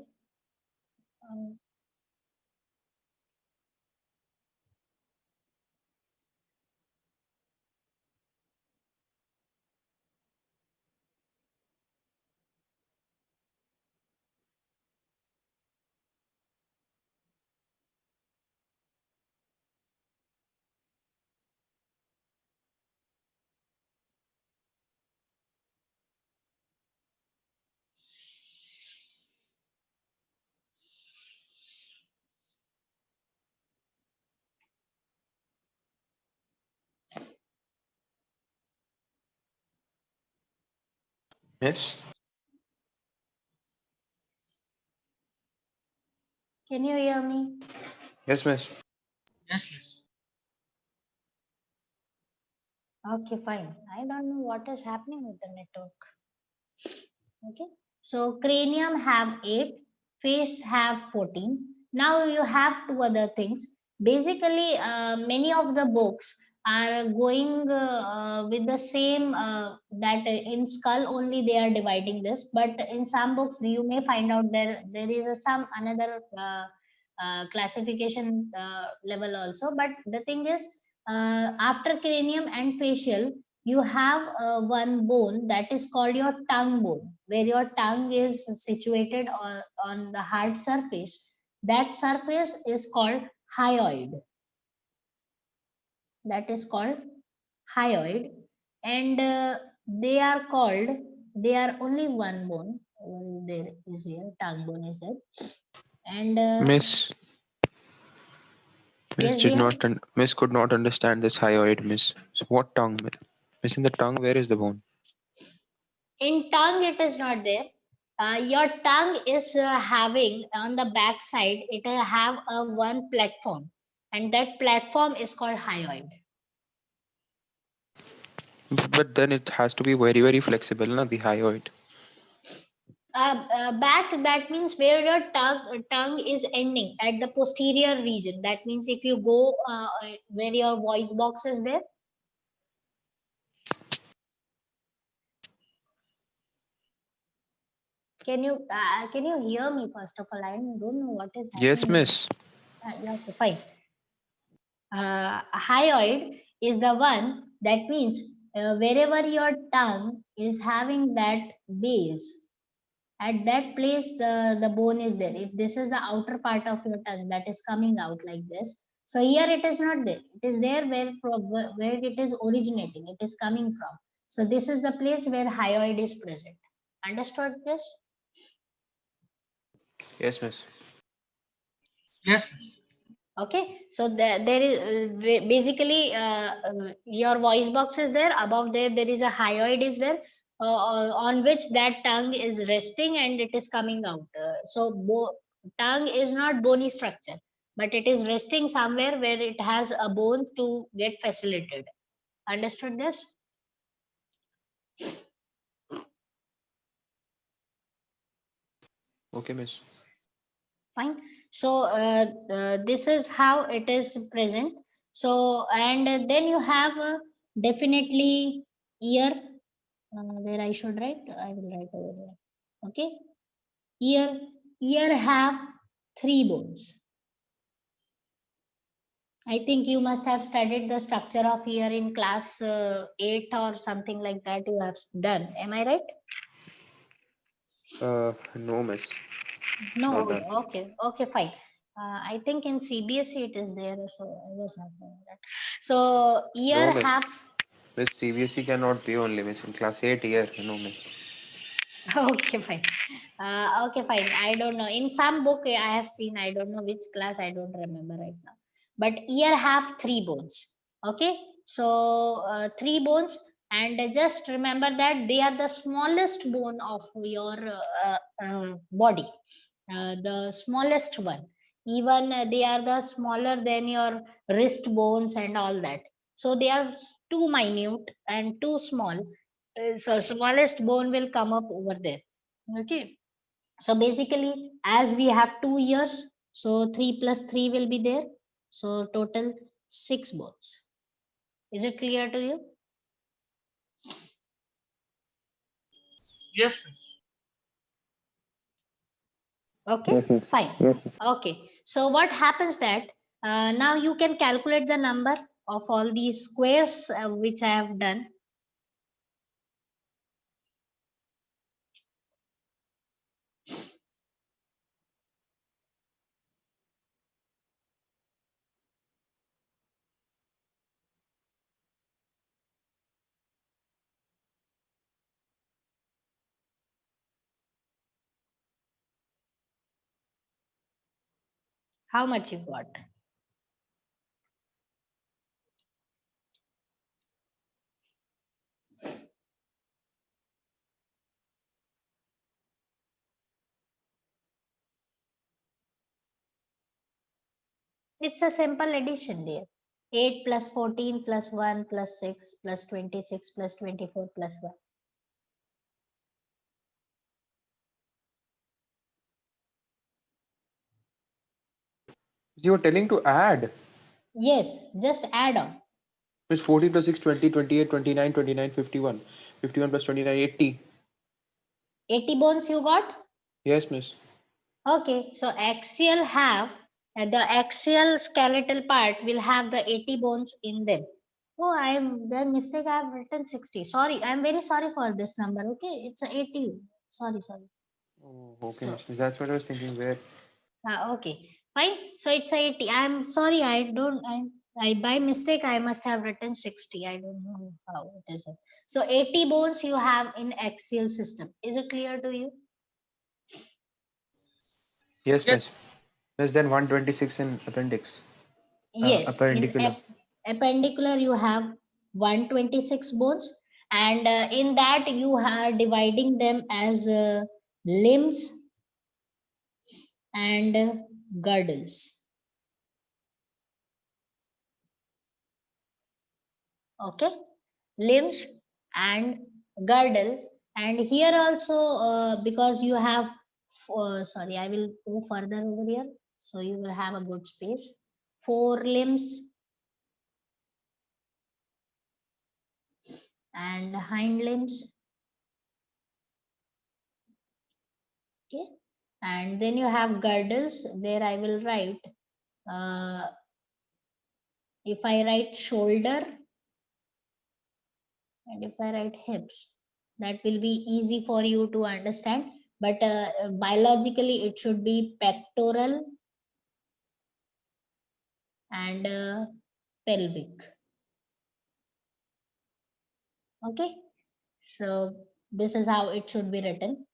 Yes. Can you hear me? Yes, miss. Yes, miss. Okay, fine. I don't know what is happening with the network. Okay, so cranium have 8, face have 14. Now you have two other things. Basically, many of the books are going with the same that in skull only they are dividing this, but in some books you may find out there is some another classification level also. But the thing is, after cranium and facial, you have one bone that is called your tongue bone, where your tongue is situated on the hard surface. That surface is called hyoid. That is called hyoid. And they are called, they are only one bone. There is here, tongue bone is there. And Miss. Miss yes, did dear. not. Miss could not understand this hyoid. Miss. So what tongue? Miss, in the tongue, where is the bone? In tongue, it is not there. Your tongue is having on the back side, it have a one platform, and that platform is called hyoid. But then it has to be very, very flexible, na, the hyoid. Back, that means where your tongue is ending at the posterior region. That means if you go where your voice box is there. Can you hear me first of all? I don't know what is Yes, happening. miss. Yeah, okay, fine. Hyoid is the one that means wherever your tongue is having that base, at that place the bone is there. If this is the outer part of your tongue that is coming out like this, so here it is not there. It is there where it is originating. It is coming from. So this is the place where hyoid is present. Understood this? Yes, miss. Yes, miss. Okay, so there is basically your voice box is there. Above there is a hyoid is there, on which that tongue is resting and it is coming out. So tongue is not bony structure, but it is resting somewhere where it has a bone to get facilitated. Understood this? Okay, miss. Fine. So this is how it is present. So and then you have definitely Ear, where I should write, I will write over here. Okay. Ear have 3 bones. I think you must have studied the structure of ear in class 8 or something like that you have done. Am I right? No, miss. No. Not done. Okay, fine. I think in CBSE it is there, so I was not knowing that. So No, ear miss. have Miss CBSE cannot be only, miss. In class 8 year, no, miss. okay, fine. Okay, fine. I don't know. In some book I have seen, I don't know which class, I don't remember right now. But ear have 3 bones. Okay, so 3 bones, and just remember that they are the smallest bone of your body, the smallest one. Even they are the smaller than your wrist bones and all that. So they are too minute and too small, so smallest bone will come up over there. Okay, so basically as we have 2 years, so 3 plus 3 will be there, so total 6 bones. Is it clear to you? Yes, miss. Okay, Yes, miss. fine. Yes. Okay, so what happens that now you can calculate the number of all these squares which I have done. How much you got? It's a simple addition, dear. 8 plus 14 plus 1 plus 6 plus 26 plus 24 plus 1. You were telling to add. Yes, just add on. Miss 14 plus 6, 20, 28, 29, 29, 51. 51 plus 29, 80. 80 bones you got? Yes, miss. Okay, so axial have the axial skeletal part will have the 80 bones in them. Oh, I'm the mistake. I have written 60. Sorry, I'm very sorry for this number. Okay, it's a 80. Sorry. Oh, okay, So, miss. That's what I was thinking. Where? okay, fine. So it's a 80. I'm sorry. I by mistake I must have written 60. I don't know how it is. So 80 bones you have in axial system. Is it clear to you? Yes, Yes. miss. Less than 126 in appendix. Yes, in Appendicular. appendicular you have 126 bones, and in that you are dividing them as limbs and girdles. Okay, limbs and girdle, and here also because you have sorry, I will go further over here, so you will have a good space. 4 limbs and hind limbs. Okay, and then you have girdles. There I will write uh, if I write shoulder and if I write hips, that will be easy for you to understand, but biologically it should be pectoral and pelvic. Okay, so this is how it should be written: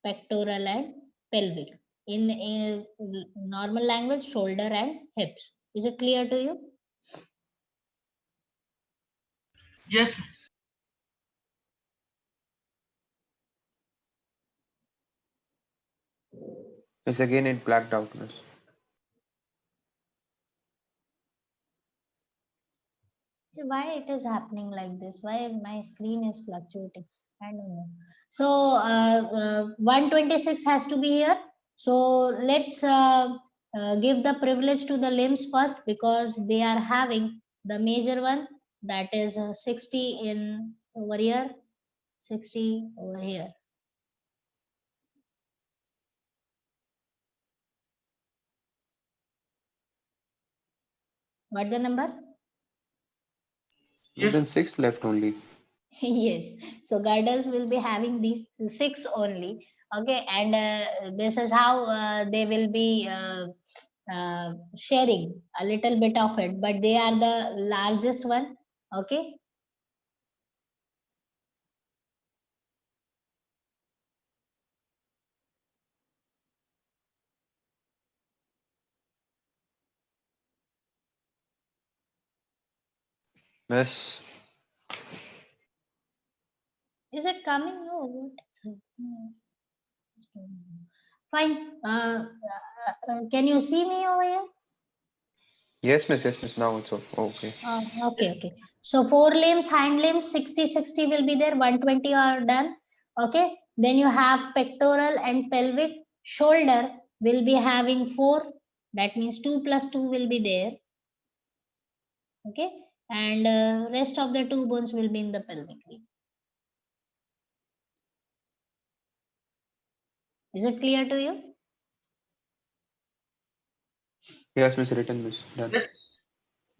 pectoral and pelvic. In a normal language, shoulder and hips. Is it clear to you? Yes, miss. Miss again in blacked out, miss. Why it is happening like this? Why my screen is fluctuating? I don't know. So 126 has to be here. So let's give the privilege to the limbs first, because they are having the major one. that is 60 in over here, 60 over here. What the number? And then 6 left only. Yes, so girdles will be having these 6 only. Okay, and this is how they will be sharing a little bit of it, but they are the largest one. Okay. Miss, Is it coming? No, what is happening? Fine. Can you see me over here? yes, miss, yes, miss. Now it's okay. Okay, okay. So forelimbs, hind limbs, 60, 60 will be there, 120 are done. Okay. Then you have pectoral and pelvic. Shoulder will be having 4. That means 2 plus 2 will be there. Okay. And rest of the 2 bones will be in the pelvic region. Is it clear to you? Yes, miss, written, miss. Done.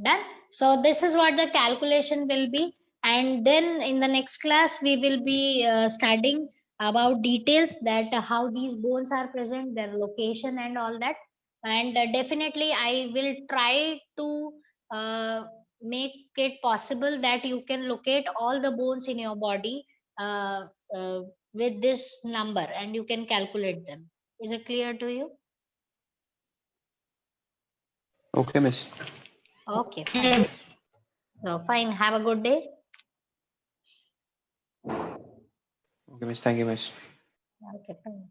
Done. So this is what the calculation will be, and then in the next class we will be studying about details that how these bones are present, their location and all that. And definitely I will try to uh, make it possible that you can locate all the bones in your body uh, uh, with this number, and you can calculate them. Is it clear to you? Okay, miss. Okay, fine. So fine, have a good day. Okay, miss. Thank you, miss. Okay, fine.